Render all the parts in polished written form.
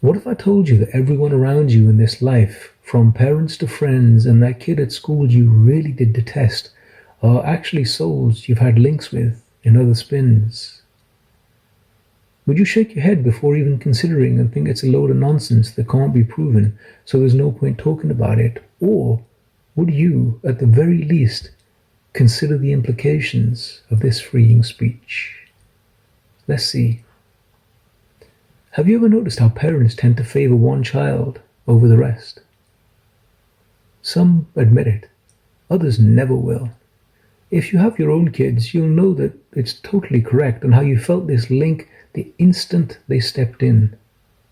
What if I told you that everyone around you in this life, from parents to friends and that kid at school you really did detest, are actually souls you've had links with in other spins? Would you shake your head before even considering and think it's a load of nonsense that can't be proven, so there's no point talking about it? Or would you, at the very least, consider the implications of this freeing speech? Let's see. Have you ever noticed how parents tend to favor one child over the rest? Some admit it, others never will. If you have your own kids, you'll know that it's totally correct and how you felt this link the instant they stepped in,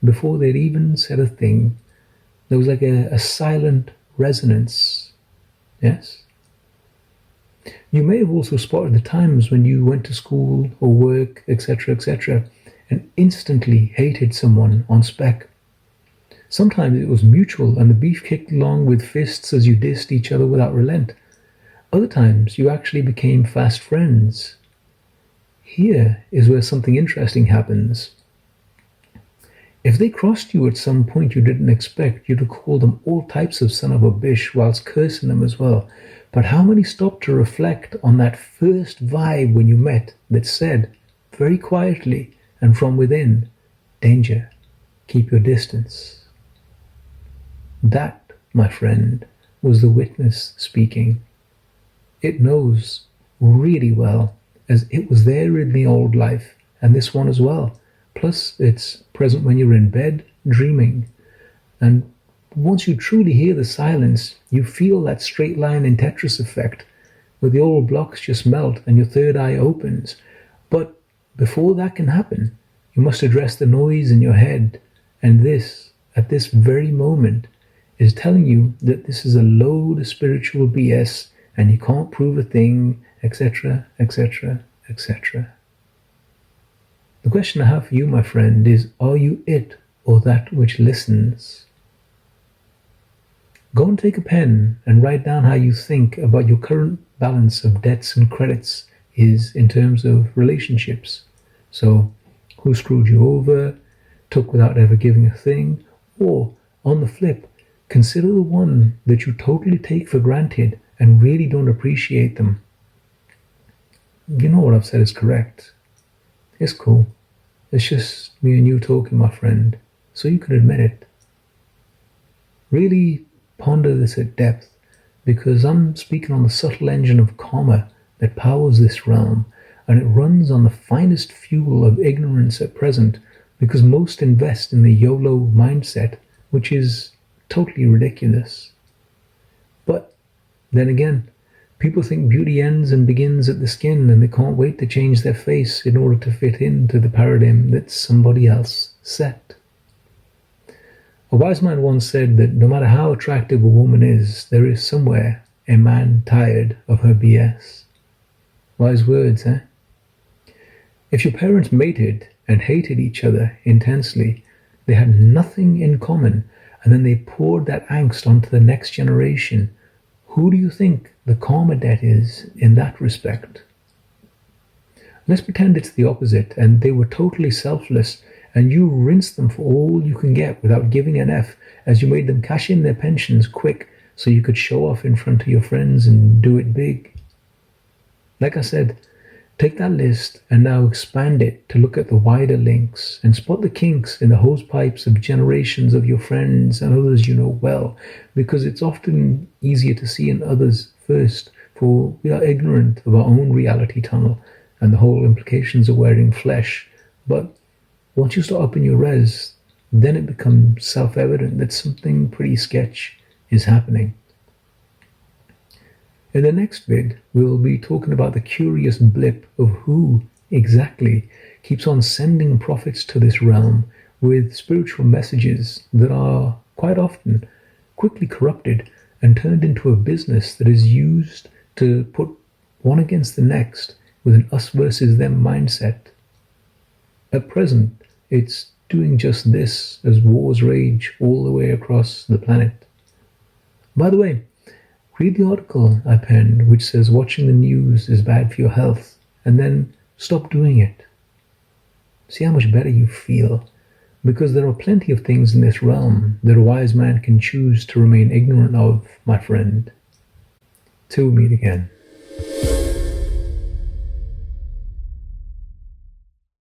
before they'd even said a thing. There was like a silent resonance. Yes? You may have also spotted the times when you went to school or work, etc., and instantly hated someone on spec. Sometimes it was mutual and the beef kicked along with fists as you dissed each other without relent. Other times you actually became fast friends. Here is where something interesting happens. If they crossed you at some point you didn't expect, you'd have called them all types of son of a bish whilst cursing them as well. But how many stopped to reflect on that first vibe when you met that said, very quietly and from within, danger, keep your distance? That, my friend, was the witness speaking. It knows really well, as it was there in the old life, and this one as well. Plus, it's present when you're in bed, dreaming. And once you truly hear the silence, you feel that straight line in Tetris effect, where the old blocks just melt and your third eye opens. But before that can happen, you must address the noise in your head, and this, at this very moment, is telling you that this is a load of spiritual BS and you can't prove a thing, etc., etc., etc. The question I have for you, my friend, is are you it or that which listens? Go and take a pen and write down how you think about your current balance of debts and credits is in terms of relationships. So, who screwed you over, took without ever giving a thing, or, on the flip, consider the one that you totally take for granted and really don't appreciate them. You know what I've said is correct. It's cool. It's just me and you talking, my friend, so you can admit it. Really ponder this at depth, because I'm speaking on the subtle engine of karma that powers this realm, and it runs on the finest fuel of ignorance at present, because most invest in the YOLO mindset, which is totally ridiculous. But then again, people think beauty ends and begins at the skin, and they can't wait to change their face in order to fit into the paradigm that somebody else set. A wise man once said that no matter how attractive a woman is, there is somewhere a man tired of her BS. Wise words, eh? If your parents mated and hated each other intensely, they had nothing in common, and then they poured that angst onto the next generation, who do you think the karma debt is in that respect? Let's pretend it's the opposite, and they were totally selfless, and you rinsed them for all you can get without giving an F, as you made them cash in their pensions quick so you could show off in front of your friends and do it big. Like I said, take that list and now expand it to look at the wider links and spot the kinks in the hosepipes of generations of your friends and others you know well, because it's often easier to see in others first, for we are ignorant of our own reality tunnel and the whole implications of wearing flesh. But once you start up in your res, then it becomes self-evident that something pretty sketch is happening. In the next vid, we'll be talking about the curious blip of who exactly keeps on sending prophets to this realm with spiritual messages that are quite often quickly corrupted and turned into a business that is used to put one against the next with an us versus them mindset. At present, it's doing just this as wars rage all the way across the planet. By the way, read the article I penned which says watching the news is bad for your health, and then stop doing it. See how much better you feel Because there are plenty of things in this realm that a wise man can choose to remain ignorant of, my friend. Till we meet again.